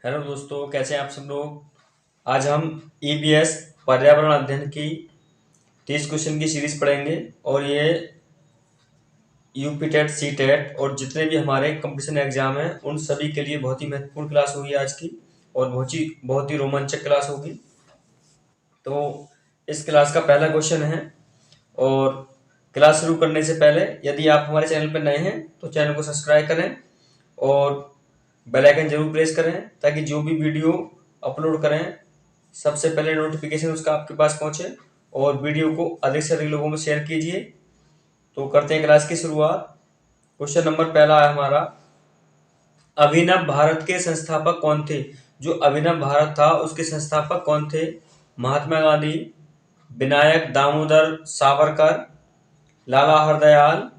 Hello दोस्तों, कैसे हैं आप सब लोग। आज हम ईबीएस पर्यावरण अध्ययन की 30 क्वेश्चन की सीरीज पढ़ेंगे और ये यूपी टेट, सी टेट और जितने भी हमारे कंपटीशन एग्जाम हैं उन सभी के लिए बहुत ही महत्वपूर्ण क्लास होगी आज की। और बहुत ही रोमांचक क्लास होगी। तो इस क्लास का पहला क्वेश्चन है। और क्लास शुरू करने से पहले यदि आप हमारे चैनल पर नए हैं तो चैनल को सब्सक्राइब करें और बेल आइकन जरूर प्रेस करें ताकि जो भी वीडियो अपलोड करें सबसे पहले नोटिफिकेशन उसका आपके पास पहुंचे। और वीडियो को अधिक से अधिक लोगों में शेयर कीजिए। तो करते हैं क्लास की शुरुआत। क्वेश्चन नंबर पहला है हमारा, अभिनव भारत के संस्थापक कौन थे। जो अभिनव भारत था उसके संस्थापक कौन थे। महात्मा गांधी, विनायक दामोदर सावरकर, लाला हरदयाल,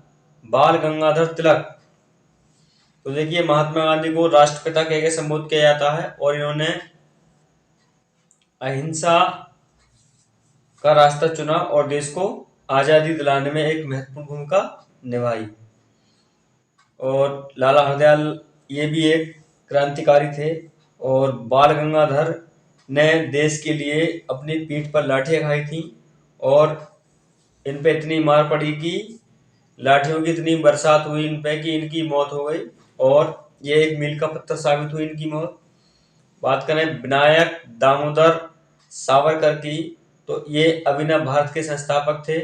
बाल गंगाधर तिलक। तो देखिए, महात्मा गांधी को राष्ट्रपिता कह के संबोधित किया जाता है और इन्होंने अहिंसा का रास्ता चुना और देश को आजादी दिलाने में एक महत्वपूर्ण भूमिका निभाई। और लाला हरदयाल ये भी एक क्रांतिकारी थे। और बाल गंगाधर ने देश के लिए अपनी पीठ पर लाठियां खाई थी और इन पे इतनी मार पड़ी कि लाठियों की इतनी बरसात हुई इन पे कि इनकी मौत हो गई। और ये एक मील का पत्थर साबित हुई इनकी मौत। बात करें विनायक दामोदर सावरकर की, तो ये अभिनव भारत के संस्थापक थे।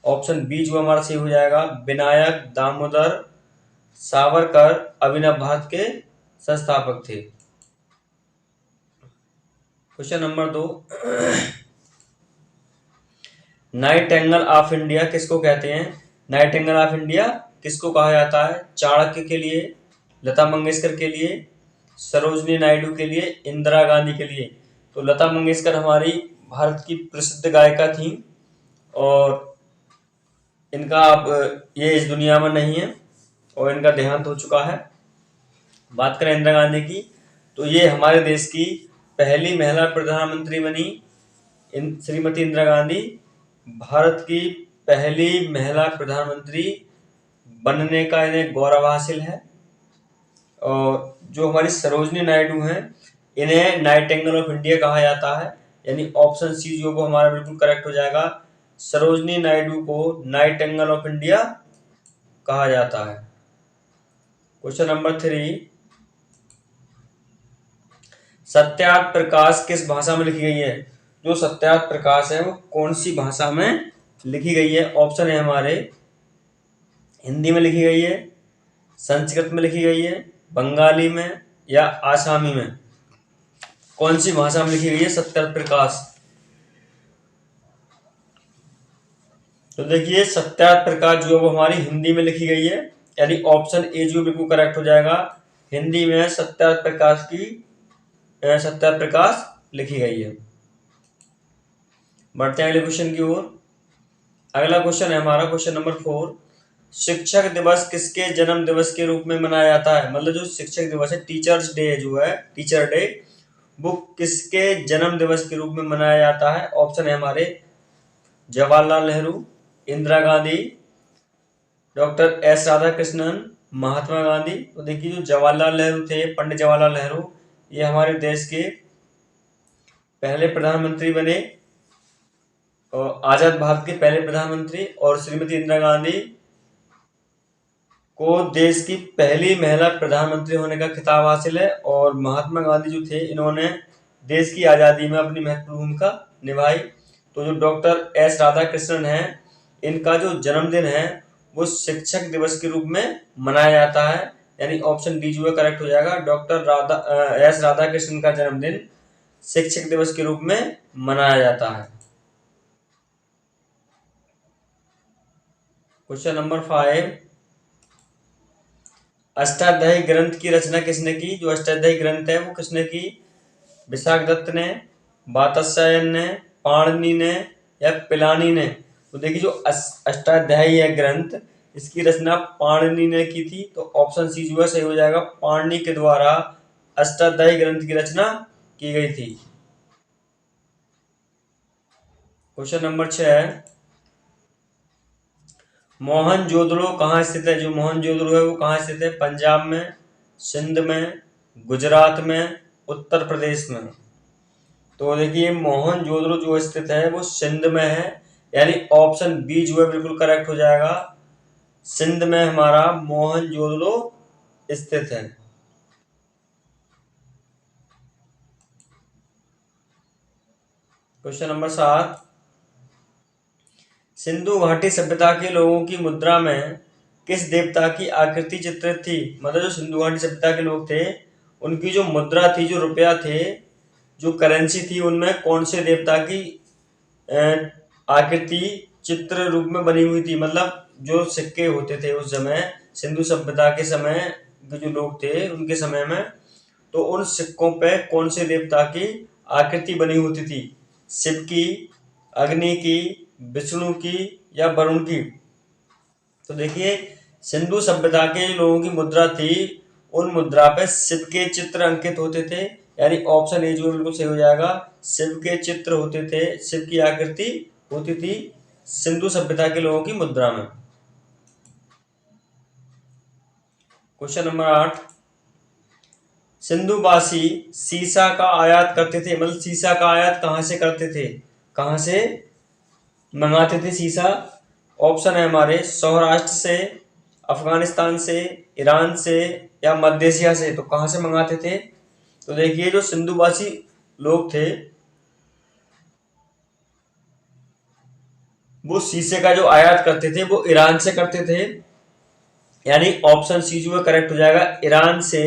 ऑप्शन बी जो हमारा सही हो जाएगा, विनायक दामोदर सावरकर अभिनव भारत के संस्थापक थे। Question number 2, Nightingale of India किसको कहते हैं। नाइटिंगेल ऑफ इंडिया किसको कहा जाता है। चाणक्य के लिए, लता मंगेशकर के लिए, सरोजनी नायडू के लिए, इंदिरा गांधी के लिए। तो लता मंगेशकर हमारी भारत की प्रसिद्ध गायिका थी और इनका अब ये इस दुनिया में नहीं है और इनका देहांत हो चुका है। बात करें इंदिरा गांधी की, तो ये हमारे देश की पहली महिला प्रधानमंत्री बनी। श्रीमती इंदिरा गांधी भारत की पहली महिला प्रधानमंत्री बनने का इन्हें गौरव हासिल है। और जो हमारी सरोजनी नायडू हैं इन्हें नाइटिंगेल ऑफ इंडिया कहा जाता है। यानी ऑप्शन सी जो वो हमारा बिल्कुल करेक्ट हो जाएगा। सरोजनी नायडू को नाइटिंगेल ऑफ इंडिया कहा जाता है। क्वेश्चन नंबर 3, सत्यार्थ प्रकाश किस भाषा में लिखी गई है। जो सत्यार्थ प्रकाश है वो कौन सी भाषा में लिखी गई है। ऑप्शन है हमारे, हिंदी में लिखी गई है, संस्कृत में लिखी गई है, बंगाली में या आसामी में। कौन सी भाषा में लिखी गई है सत्यार्थ प्रकाश। तो देखिए, सत्यार्थ प्रकाश जो है वो हमारी हिंदी में लिखी गई है। यानी ऑप्शन ए जो बिल्कुल करेक्ट हो जाएगा। हिंदी में सत्यार्थ प्रकाश लिखी गई है। बढ़ते हैं अगले क्वेश्चन की ओर। अगला क्वेश्चन है हमारा क्वेश्चन नंबर 4, शिक्षक दिवस किसके जन्म दिवस के रूप में मनाया जाता है। मतलब जो शिक्षक दिवस है, टीचर्स डे जो है, टीचर डे, वो किसके जन्म दिवस के रूप में मनाया जाता है। ऑप्शन है हमारे, जवाहरलाल नेहरू, इंदिरा गांधी, डॉक्टर एस राधाकृष्णन, महात्मा गांधी। तो देखिए, जो जवाहरलाल नेहरू थे, पंडित जवाहरलाल नेहरू, ये हमारे देश के पहले प्रधानमंत्री बने और आजाद भारत के पहले प्रधानमंत्री। और श्रीमती इंदिरा गांधी को देश की पहली महिला प्रधानमंत्री होने का खिताब हासिल है। और महात्मा गांधी जो थे इन्होंने देश की आज़ादी में अपनी महत्वपूर्ण भूमिका निभाई। तो जो डॉक्टर एस राधाकृष्णन हैं, इनका जो जन्मदिन है वो शिक्षक दिवस के रूप में मनाया जाता है। यानी ऑप्शन डी जो है करेक्ट हो जाएगा। डॉक्टर एस राधाकृष्णन का जन्मदिन शिक्षक दिवस के रूप में मनाया जाता है। क्वेश्चन नंबर 5, अष्टाध्यायी ग्रंथ की रचना किसने की। जो अष्टाध्यायी ग्रंथ है वो किसने की। विशाखदत्त ने, वात्स्यायन ने, पाणिनि ने या पिलानी ने। तो देखिए, जो अष्टाध्यायी है ग्रंथ, इसकी रचना पाणिनि ने की थी। तो ऑप्शन सी जो है सही हो जाएगा। पाणिनि के द्वारा अष्टाध्यायी ग्रंथ की रचना की गई थी। क्वेश्चन नंबर 6, मोहनजोदड़ो कहाँ स्थित है। जो मोहनजोदड़ो है वो कहाँ स्थित है। पंजाब में, सिंध में, गुजरात में उत्तर प्रदेश में। तो देखिए मोहनजोदड़ो जो स्थित है वो सिंध में है, यानी ऑप्शन बी जो है बिल्कुल करेक्ट हो जाएगा। सिंध में हमारा मोहनजोदड़ो स्थित है। क्वेश्चन नंबर 7, सिंधु घाटी सभ्यता के लोगों की मुद्रा में किस देवता की आकृति चित्रित थी? मतलब जो सिंधु घाटी सभ्यता के लोग थे उनकी जो मुद्रा थी, जो रुपया थे, जो करेंसी थी, उनमें कौन से देवता की आकृति चित्र रूप में बनी हुई थी? मतलब जो सिक्के होते थे उस समय, सिंधु सभ्यता के समय के जो लोग थे उनके समय में, तो उन सिक्कों पे कौन से देवता की आकृति बनी होती थी? शिव की, अग्नि की, विष्णु की या वरुण की? तो देखिए सिंधु सभ्यता के लोगों की मुद्रा थी, उन मुद्रा पे शिव के चित्र अंकित होते थे, यानी ऑप्शन ए जो बिल्कुल सही हो जाएगा। शिव के चित्र होते थे, शिव की आकृति होती थी सिंधु सभ्यता के लोगों की मुद्रा में। क्वेश्चन नंबर 8, सिंधुवासी सीसा का आयात करते थे। मतलब सीसा का आयात कहां से करते थे, कहां से मंगाते थे सीसा? ऑप्शन है हमारे सौराष्ट्र से, अफगानिस्तान से, ईरान से या मध्य एशिया से। तो कहां से मंगाते थे? तो देखिए जो सिंधुवासी लोग थे वो शीशे का जो आयात करते थे वो ईरान से करते थे, यानी ऑप्शन सी जो है करेक्ट हो जाएगा। ईरान से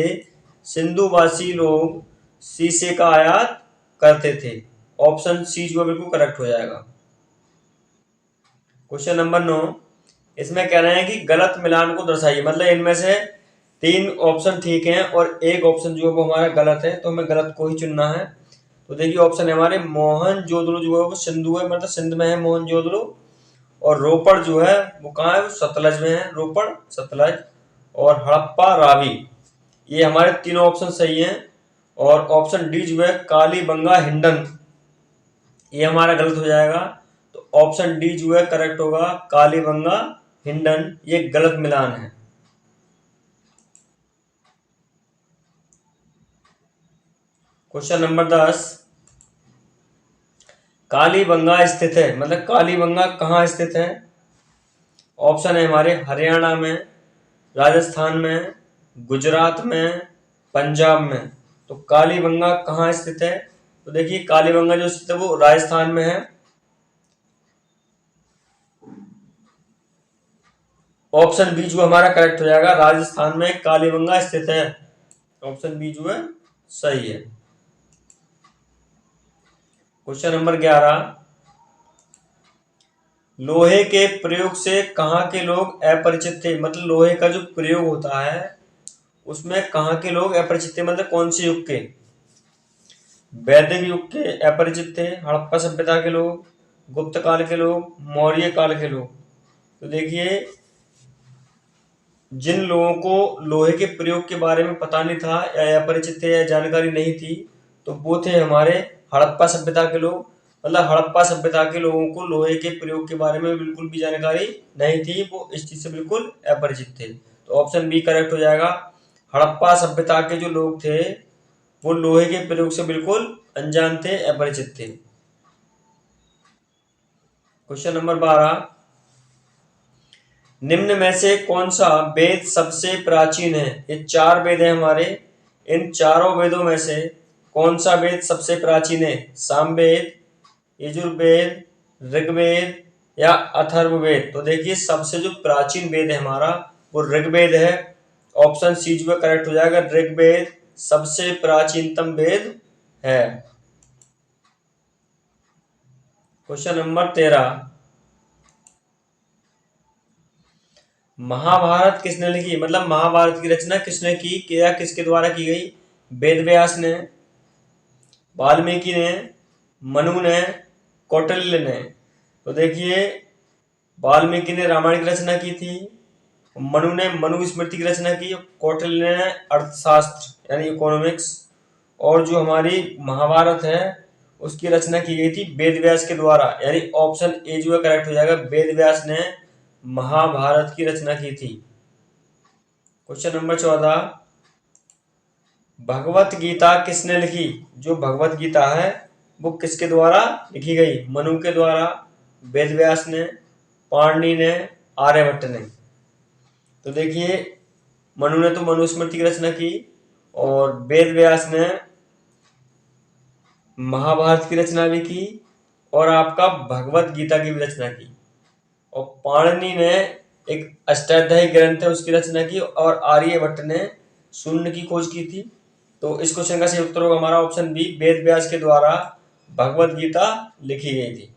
सिंधुवासी लोग शीशे का आयात करते थे, ऑप्शन सी जो है बिल्कुल करेक्ट हो जाएगा। क्वेश्चन नंबर 9, इसमें कह रहे हैं कि गलत मिलान को दर्शाइए। मतलब इनमें से 3 ऑप्शन ठीक हैं और एक ऑप्शन जो है वो हमारा गलत है, तो हमें गलत को ही चुनना है। तो देखिए ऑप्शन है हमारे मोहनजोदड़ो जो है वो सिंधु है, मतलब सिंध में है मोहनजोदड़ो, और रोपड़ जो है वो कहाँ है, वो सतलज में है, रोपड़ सतलज, और हड़प्पा रावी। ये हमारे तीनों ऑप्शन सही हैं। और ऑप्शन डी जो है कालीबंगा हिंडन, ये हमारा गलत हो जाएगा। तो ऑप्शन डी जो है करेक्ट होगा, कालीबंगा हिंडन, ये गलत मिलान है। क्वेश्चन नंबर 10, कालीबंगा स्थित है। मतलब कालीबंगा कहाँ स्थित है? ऑप्शन है हमारे हरियाणा में, राजस्थान में, गुजरात में, पंजाब में। तो कालीबंगा कहाँ स्थित है? तो देखिए कालीबंगा जो स्थित है वो राजस्थान में है। ऑप्शन बी जो हमारा करेक्ट हो जाएगा, राजस्थान में कालीबंगा स्थित है, ऑप्शन बी जो है सही है। क्वेश्चन नंबर 11, लोहे के प्रयोग से कहाँ के लोग अपरिचित थे? मतलब लोहे का जो प्रयोग होता है उसमें कहाँ के लोग अपरिचित थे, मतलब कौन से युग के? वैदिक युग के अपरिचित थे हड़प्पा सभ्यता के लोग, गुप्त काल के लोग, मौर्य काल के लोग। तो देखिए जिन लोगों को लोहे के प्रयोग के बारे में पता नहीं था या अपरिचित थे या जानकारी नहीं थी, तो वो थे हमारे हड़प्पा सभ्यता के लोग। मतलब हड़प्पा सभ्यता के लोगों को लोहे के प्रयोग के बारे में बिल्कुल भी जानकारी नहीं थी, वो इस चीज से बिल्कुल अपरिचित थे। तो ऑप्शन बी करेक्ट हो जाएगा। हड़प्पा सभ्यता के जो लोग थे वो लोहे के प्रयोग से बिल्कुल अनजान थे, अपरिचित थे। क्वेश्चन नंबर 12, निम्न में से कौन सा वेद सबसे प्राचीन है? ये 4 वेद हैं हमारे, इन चारों वेदों में से कौन सा वेद सबसे प्राचीन है? सामवेद, यजुर्वेद, ऋग्वेद या अथर्ववेद? तो देखिए सबसे जो प्राचीन वेद है हमारा वो ऋग्वेद है, ऑप्शन सी जो है करेक्ट हो जाएगा। ऋग्वेद सबसे प्राचीनतम वेद है। क्वेश्चन नंबर 13, महाभारत किसने लिखी? मतलब महाभारत की रचना किसने की, या किसके द्वारा की गई? वेद व्यास ने, वाल्मीकि ने, मनु ने, कौटिल्य ने? तो देखिए वाल्मीकि ने रामायण की रचना की थी, मनु ने मनुस्मृति की रचना की, कौटिल्य ने अर्थशास्त्र यानी इकोनॉमिक्स, और जो हमारी महाभारत है उसकी रचना की गई थी वेद व्यास के द्वारा, यानी ऑप्शन ए जो है करेक्ट हो जाएगा। वेद व्यास ने महाभारत की रचना की थी। क्वेश्चन नंबर 14, भगवत गीता किसने लिखी? जो भगवत गीता है वो किसके द्वारा लिखी गई? मनु के द्वारा, वेद व्यास ने, पाणिनि ने, आर्यभट्ट ने। तो देखिए, मनु ने तो मनुस्मृति की रचना की, और वेद व्यास ने महाभारत की रचना भी की, और आपका भगवत गीता की भी रचना की, और पाणिनि ने एक अष्टाध्यायी ग्रंथ है उसकी रचना की, और आर्यभट्ट ने शून्य की खोज की थी। तो इस क्वेश्चन का सही उत्तर होगा हमारा ऑप्शन बी, वेद व्यास के द्वारा भगवत गीता लिखी गई थी।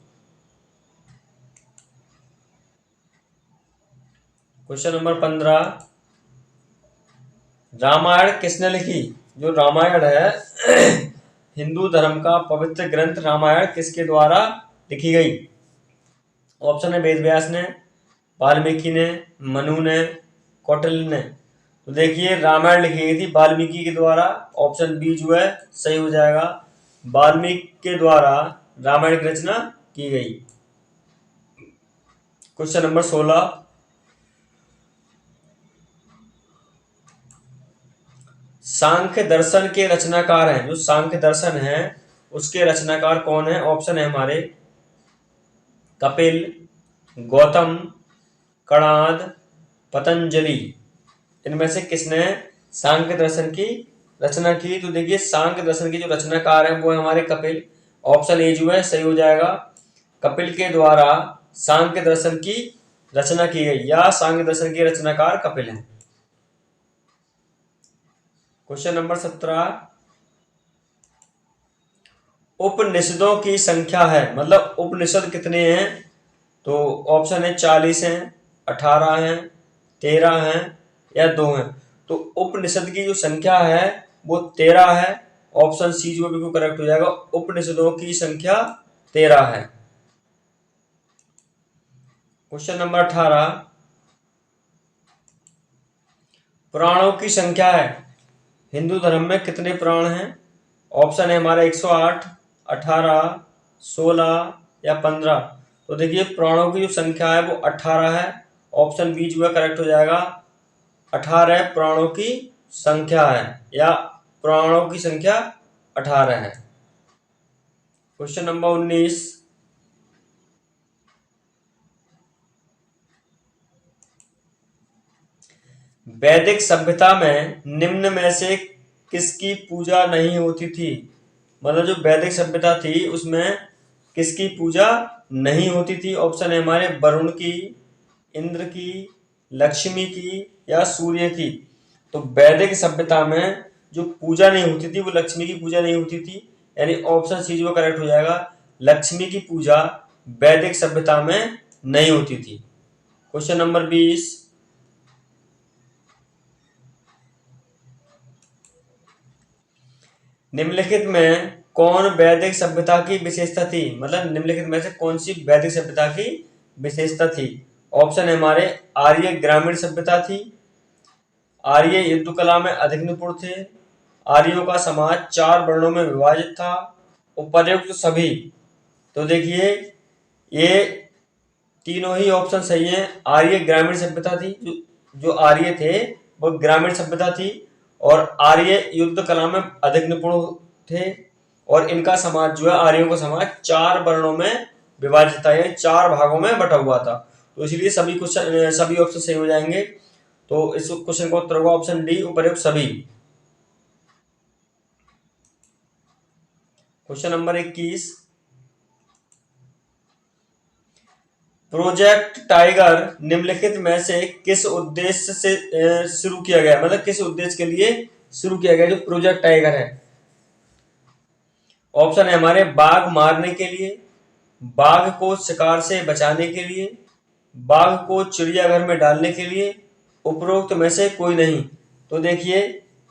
क्वेश्चन नंबर 15, रामायण किसने लिखी? जो रामायण है हिंदू धर्म का पवित्र ग्रंथ रामायण किसके द्वारा लिखी गई? ऑप्शन है वेद व्यास ने, वाल्मीकि ने, मनु ने, कौटिल्य ने। तो देखिए, रामायण लिखी गई थी वाल्मीकि के द्वारा। ऑप्शन बी जो है सही हो जाएगा, वाल्मीकि के द्वारा रामायण की रचना की गई। क्वेश्चन नंबर 16, सांख्य दर्शन के रचनाकार हैं। जो सांख्य दर्शन है उसके रचनाकार कौन है? ऑप्शन है हमारे कपिल, गौतम, कणाद, पतंजलि। इनमें से किसने सांख्य दर्शन की रचना की? तो देखिए, सांख्य दर्शन के जो रचनाकार हैं वो है हमारे कपिल। ऑप्शन ए जो है सही हो जाएगा, कपिल के द्वारा सांख्य दर्शन की रचना की गई, या सांख्य दर्शन के रचनाकार कपिल हैं। क्वेश्चन नंबर 17, उपनिषदों की संख्या है, मतलब उपनिषद कितने हैं? तो ऑप्शन है 40 हैं, 18 हैं, 13 हैं, या 2 हैं। तो उपनिषद की जो संख्या है वो 13 है। ऑप्शन सी जो बिल्कुल करेक्ट हो जाएगा, उपनिषदों की संख्या 13 है। क्वेश्चन नंबर 18, पुराणों की संख्या है, हिंदू धर्म में कितने पुराण हैं? ऑप्शन है हमारा 108, 18, 16 या 15। तो देखिए, पुराणों की जो संख्या है वो 18 है। ऑप्शन बी जो है करेक्ट हो जाएगा, 18 पुराणों की संख्या है, या पुराणों की संख्या 18 है। क्वेश्चन नंबर 19, वैदिक सभ्यता में निम्न में से किसकी पूजा नहीं होती थी? मतलब जो वैदिक सभ्यता थी उसमें किसकी पूजा नहीं होती थी? ऑप्शन है हमारे वरुण की, इंद्र की, लक्ष्मी की, या सूर्य की। तो वैदिक सभ्यता में जो पूजा नहीं होती थी वो लक्ष्मी की पूजा नहीं होती थी, यानी ऑप्शन सी जो करेक्ट हो जाएगा, लक्ष्मी की पूजा वैदिक सभ्यता में नहीं होती थी। क्वेश्चन नंबर 20, निम्नलिखित में कौन वैदिक सभ्यता की विशेषता थी? मतलब निम्नलिखित में से कौन सी वैदिक सभ्यता की विशेषता थी? ऑप्शन है हमारे आर्य ग्रामीण सभ्यता थी, आर्य युद्ध कला में अधिक निपुण थे, आर्यों का समाज 4 वर्णों में विभाजित था, उपर्युक्त सभी। तो देखिए, ये तीनों ही ऑप्शन सही हैं। आर्य ग्रामीण सभ्यता थी, जो आर्य थे वो ग्रामीण सभ्यता थी, और आर्य युद्ध कला में अधिक निपुण थे, और इनका समाज जो है, आर्यों का समाज 4 वर्णों में विभाजित था, यानी 4 भागों में बटा हुआ था। तो इसलिए सभी क्वेश्चन, सभी ऑप्शन सही हो जाएंगे। तो इस क्वेश्चन का उत्तर होगा ऑप्शन डी, उपर्युक्त सभी। क्वेश्चन नंबर 21, प्रोजेक्ट टाइगर निम्नलिखित में से किस उद्देश्य से शुरू किया गया? मतलब किस उद्देश्य के लिए शुरू किया गया जो प्रोजेक्ट टाइगर है? ऑप्शन है हमारे बाघ मारने के लिए, बाघ को शिकार से बचाने के लिए, बाघ को चिड़ियाघर में डालने के लिए, उपरोक्त में से कोई नहीं। तो देखिए,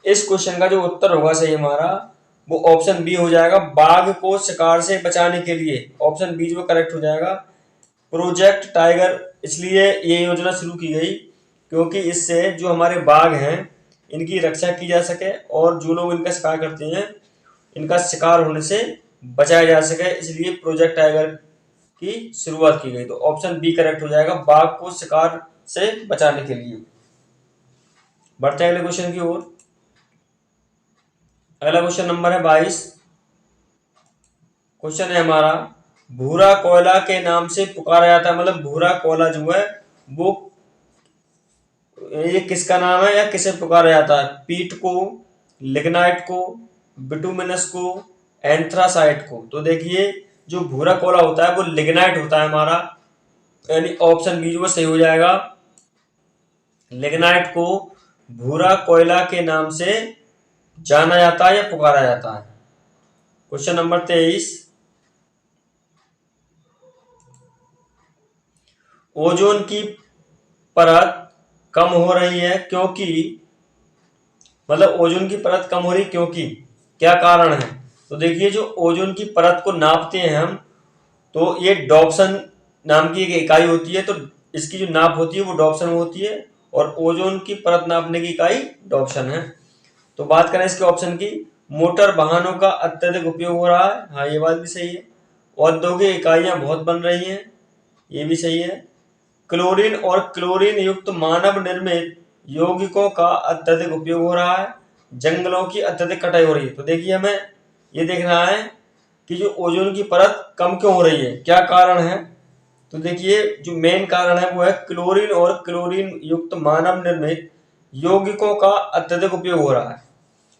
इस क्वेश्चन का जो उत्तर होगा सही हमारा, वो ऑप्शन बी हो जाएगा, बाघ को शिकार से बचाने के लिए। ऑप्शन बी जो करेक्ट हो जाएगा। प्रोजेक्ट टाइगर इसलिए ये योजना शुरू की गई क्योंकि इससे जो हमारे बाघ हैं इनकी रक्षा की जा सके, और जो लोग इनका शिकार करते हैं इनका शिकार होने से बचाया जा सके, इसलिए प्रोजेक्ट टाइगर की शुरुआत की गई। तो ऑप्शन बी करेक्ट हो जाएगा, बाघ को शिकार से बचाने के लिए। बढ़ते हैं अगले क्वेश्चन की ओर। अगला क्वेश्चन नंबर है 22। क्वेश्चन है हमारा, भूरा कोयला के नाम से पुकारा जाता है, मतलब भूरा कोयला जो है वो ये किसका नाम है या किसे पुकारा जाता है? पीट को, लिग्नाइट को, बिटुमिनस को, एंथ्रासाइट को। तो देखिए जो भूरा कोयला होता है वो लिग्नाइट होता है हमारा, यानी ऑप्शन बी जो सही हो जाएगा। लिग्नाइट को भूरा कोयला के नाम से जाना जाता है या पुकारा जाता है। Question number 23। ओजोन की परत कम हो रही है क्योंकि, मतलब ओजोन की परत कम हो रही क्योंकि क्या कारण है? तो देखिए जो ओजोन की परत को नापते हैं हम, तो ये डॉप्सन नाम की एक इकाई होती है, तो इसकी जो नाप होती है वो डॉप्सन में होती है, और ओजोन की परत नापने की इकाई डॉप्सन है। तो बात करें इसके ऑप्शन की, मोटर वाहनों का अत्यधिक उपयोग हो रहा है, हाँ ये बात भी सही है। औद्योगिक इकाइयां बहुत बन रही हैं, ये भी सही है। क्लोरीन और क्लोरीन युक्त मानव निर्मित यौगिकों का अत्यधिक उपयोग हो रहा है। जंगलों की अत्यधिक कटाई हो रही है। तो देखिए हमें ये देखना है कि जो ओजोन की परत कम क्यों हो रही है, क्या कारण है। तो देखिए जो मेन कारण है वो है क्लोरीन और क्लोरीन युक्त मानव निर्मित यौगिकों का अत्यधिक उपयोग हो रहा है,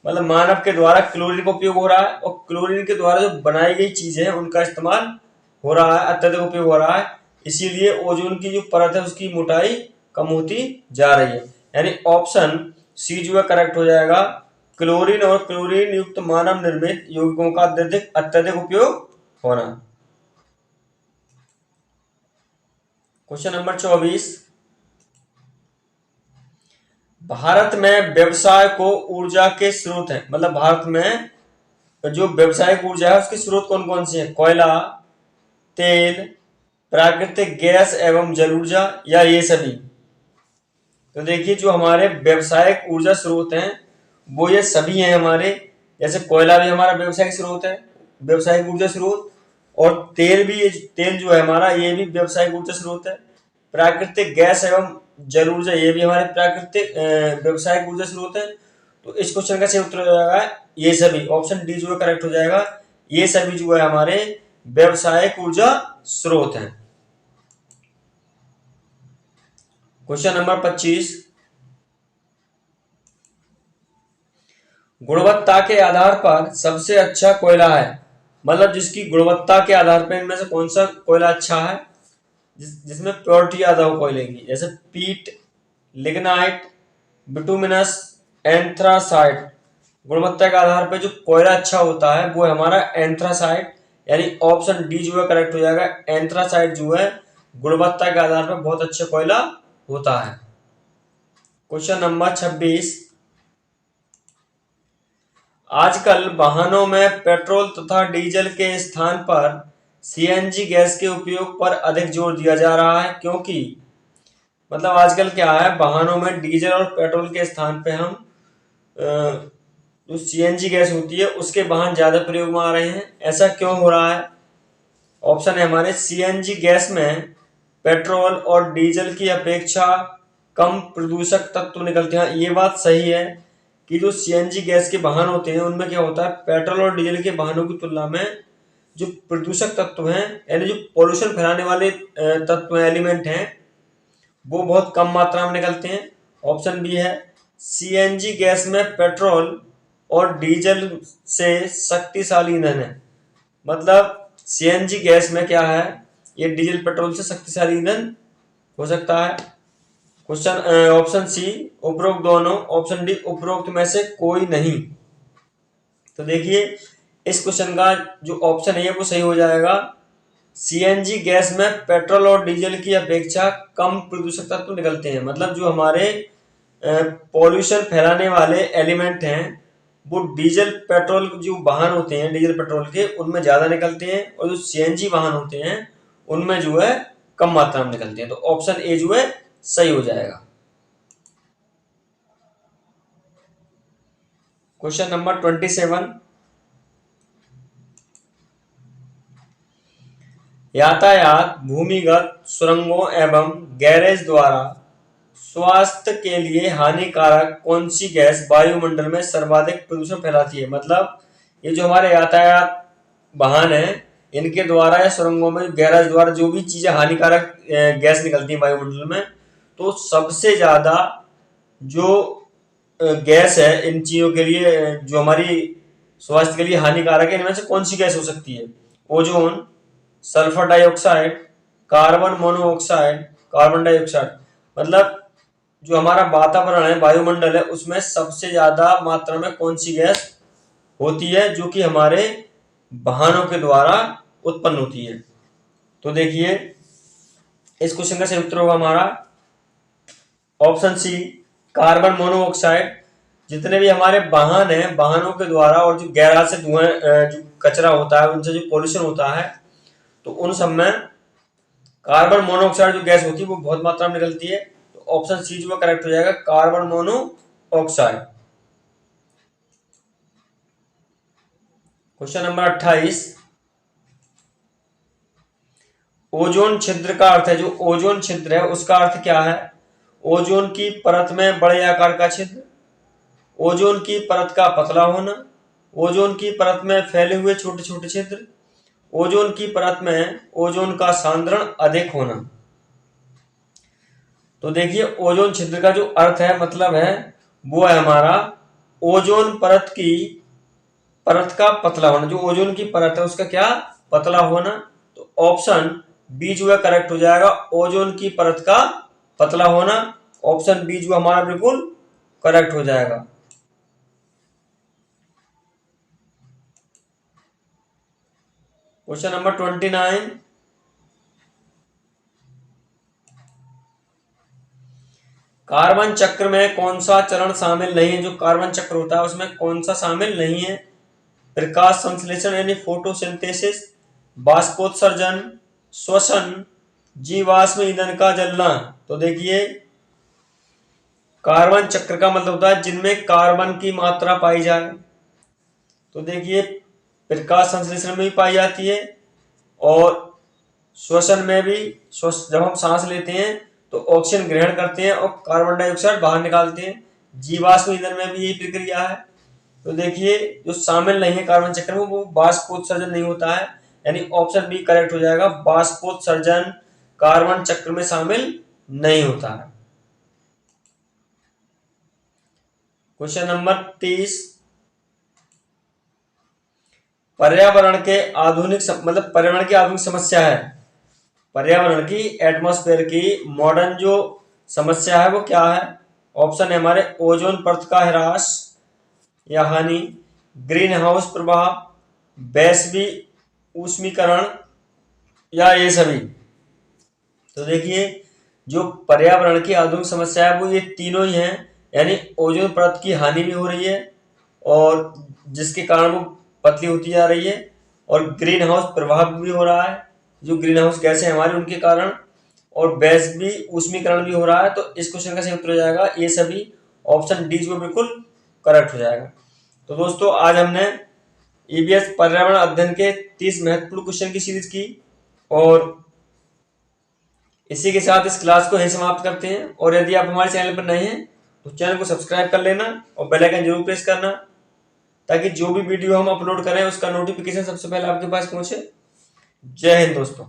मतलब मानव के द्वारा क्लोरीन का उपयोग हो रहा है, और क्लोरीन के द्वारा जो बनाई गई चीजें हैं उनका इस्तेमाल हो रहा है, अत्यधिक उपयोग हो रहा है। इसीलिए ओजोन की जो परत है उसकी मोटाई कम होती जा रही है, यानी ऑप्शन सी जो है करेक्ट हो जाएगा। क्लोरीन और क्लोरीन युक्त मानव निर्मित यौगिकों का अत्यधिक अत्यधिक उपयोग होना। Question number 24। भारत में व्यवसाय को ऊर्जा के स्रोत है, मतलब भारत में जो व्यवसायिक ऊर्जा है उसके स्रोत कौन कौन से हैं? कोयला, तेल, प्राकृतिक गैस एवं जल ऊर्जा, या ये सभी। तो देखिए जो हमारे व्यवसायिक ऊर्जा स्रोत हैं वो ये सभी हैं हमारे, जैसे कोयला भी हमारा व्यवसायिक स्रोत है, व्यवसायिक ऊर्जा स्रोत, और तेल भी, तेल जो है हमारा ये भी व्यवसायिक ऊर्जा स्रोत है। प्राकृतिक गैस एवं जल ऊर्जा ये भी हमारे प्राकृतिक व्यवसायिक ऊर्जा स्रोत है। तो इस क्वेश्चन का सही उत्तर हो जाएगा ये सभी, ऑप्शन डी जो है करेक्ट हो जाएगा। ये सभी जो है हमारे व्यवसायिक ऊर्जा स्रोत हैं। Question number 25। गुणवत्ता के आधार पर सबसे अच्छा कोयला है, मतलब जिसकी गुणवत्ता के आधार पर इनमें से कौन सा कोयला अच्छा है, जिसमें प्योरिटी ज्यादा हो कोयले की, जैसे पीट, लिग्नाइट, बिटुमिनस, एंथ्रासाइट। गुणवत्ता के आधार पर जो कोयला अच्छा होता है वो है हमारा एंथ्रासाइट, यानी ऑप्शन डी जो है करेक्ट हो जाएगा। एंथ्रासाइट जो है गुणवत्ता के आधार पर बहुत अच्छा कोयला होता है। Question number 26। आजकल वाहनों में पेट्रोल तथा डीजल के स्थान पर सीएनजी गैस के उपयोग पर अधिक जोर दिया जा रहा है क्योंकि, मतलब आजकल क्या है वाहनों में डीजल और पेट्रोल के स्थान पे हम जो सीएनजी गैस होती है उसके वाहन ज्यादा प्रयोग में आ रहे हैं, ऐसा क्यों हो रहा है? ऑप्शन है हमारे, सीएनजी गैस में पेट्रोल और डीजल की अपेक्षा कम प्रदूषक तत्व निकलते हैं। ये बात सही है कि जो सीएनजी गैस के वाहन होते हैं उनमें क्या होता है, पेट्रोल और डीजल के वाहनों की तुलना में जो प्रदूषक तत्व हैं, यानी जो पोल्यूशन फैलाने वाले तत्व एलिमेंट हैं वो बहुत कम मात्रा में निकलते हैं। ऑप्शन बी है, सीएनजी गैस में पेट्रोल और डीजल से शक्तिशाली ईंधन है, मतलब सीएनजी गैस में क्या है, ये डीजल पेट्रोल से शक्तिशाली ईंधन हो सकता है। क्वेश्चन ऑप्शन सी उपरोक्त दोनों, ऑप्शन डी उपरोक्त में से कोई नहीं। तो देखिए इस क्वेश्चन का जो ऑप्शन है वो सही हो जाएगा। सीएनजी गैस में पेट्रोल और डीजल की अपेक्षा कम प्रदूषक तत्व निकलते हैं, मतलब जो हमारे पॉल्यूशन फैलाने वाले एलिमेंट हैं वो डीजल पेट्रोल जो वाहन होते हैं डीजल पेट्रोल के उनमें ज्यादा निकलते हैं, और जो सीएनजी वाहन होते हैं उनमें जो है कम मात्रा में निकलते हैं। तो ऑप्शन ए जो है सही हो जाएगा। Question number 27। यातायात भूमिगत सुरंगों एवं गैरेज द्वारा स्वास्थ्य के लिए हानिकारक कौन सी गैस वायुमंडल में सर्वाधिक प्रदूषण फैलाती है? मतलब ये जो हमारे यातायात वाहन है, इनके द्वारा या सुरंगों में गैरेज द्वारा जो भी चीजें हानिकारक गैस निकलती है वायुमंडल में, तो सबसे ज्यादा जो गैस है इन चीजों के लिए जो हमारी स्वास्थ्य के लिए हानिकारक है, इनमें से कौन सी गैस हो सकती है? Ozone, sulphur dioxide, carbon monoxide, carbon dioxide. मतलब जो हमारा वातावरण है, वायुमंडल है, उसमें सबसे ज्यादा मात्रा में कौन सी गैस होती है जो कि हमारे वाहनों के द्वारा उत्पन्न होती है? तो देखिए इस क्वेश्चन का सही उत्तर होगा हमारा ऑप्शन सी, कार्बन मोनोऑक्साइड। जितने भी हमारे वाहन हैं, वाहनों के द्वारा और जो गैराज से धुआं जो कचरा होता है, उनसे जो पोल्यूशन होता है, तो उन सब में कार्बन मोनोऑक्साइड जो गैस होती है वो बहुत मात्रा में निकलती है। तो ऑप्शन सी जो करेक्ट हो जाएगा, carbon monoxide. Question number 28, ozone छिद्र का अर्थ है, जो ओजोन छिद्र है उसका अर्थ क्या है? ओजोन की परत में बड़े आकार का छिद्र, ओजोन की परत का पतला होना, ओजोन की परत में फैले हुए छोटे छोटे छिद्र, ओजोन की परत में ओजोन का सांद्रण अधिक होना। तो देखिए ओजोन छिद्र का जो अर्थ है, मतलब है, वो है हमारा ओजोन परत की परत का पतला होना। जो ओजोन की परत है उसका क्या पतला होना। तो ऑप्शन बी जो है करेक्ट हो जाएगा, ओजोन की परत का पतला होना। ऑप्शन बी जो हमारा बिल्कुल करेक्ट हो जाएगा। क्वेश्चन नंबर 29, कार्बन चक्र में कौन सा चरण शामिल नहीं है? जो कार्बन चक्र होता है उसमें कौन सा शामिल नहीं है? प्रकाश संश्लेषण यानी फोटोसिंथेसिस, बाष्पोत्सर्जन, श्वसन, जीवाश्म ईंधन का जलना। तो देखिए कार्बन चक्र का मतलब होता है जिनमें कार्बन की मात्रा पाई जाए। तो देखिए प्रकाश संश्लेषण में भी पाई जाती है और श्वसन में भी। जब हम सांस लेते हैं तो ऑक्सीजन ग्रहण करते हैं और कार्बन डाइऑक्साइड बाहर निकालते हैं। जीवाश्म ईंधन में भी यही प्रक्रिया है। तो देखिए जो शामिल नहीं है कार्बन चक्र में वो बाष्पोत्सर्जन नहीं होता है, यानी ऑप्शन बी करेक्ट हो जाएगा, बाष्पोत्सर्जन कार्बन चक्र में शामिल नहीं होता है। क्वेश्चन नंबर 30, पर्यावरण के आधुनिक मतलब पर्यावरण की आधुनिक समस्या है, पर्यावरण की एटमॉस्फेयर की मॉडर्न जो समस्या है वो क्या है? ऑप्शन है हमारे ओजोन परत का ह्रास या हानि, ग्रीन हाउस प्रभाव, वैश्विक ऊष्मीकरण या ये सभी। तो देखिए जो पर्यावरण की आधुनिक समस्या है वो ये तीनों ही हैं, यानी ओजोन परत की हानि भी हो रही है और जिसके कारण वो पतली होती जा रही है, और ग्रीन हाउस प्रभाव भी हो रहा है, जो ग्रीन हाउस गैसें हैं हमारी उनके कारण, और वैश्विक ऊष्मीकरण भी हो रहा है। तो इस क्वेश्चन का सही उत्तर हो जाएगा ये सभी, ऑप्शन डी जो बिल्कुल करेक्ट हो जाएगा। तो दोस्तों आज हमने ईबीएस पर्यावरण अध्ययन के 30 महत्वपूर्ण क्वेश्चन की सीरीज की, और इसी के साथ इस क्लास को यही समाप्त करते हैं। और यदि आप हमारे चैनल पर नए हैं तो चैनल को सब्सक्राइब कर लेना और बेल आइकन जरूर प्रेस करना, ताकि जो भी वीडियो हम अपलोड करें उसका नोटिफिकेशन सबसे पहले आपके पास पहुंचे। जय हिंद दोस्तों।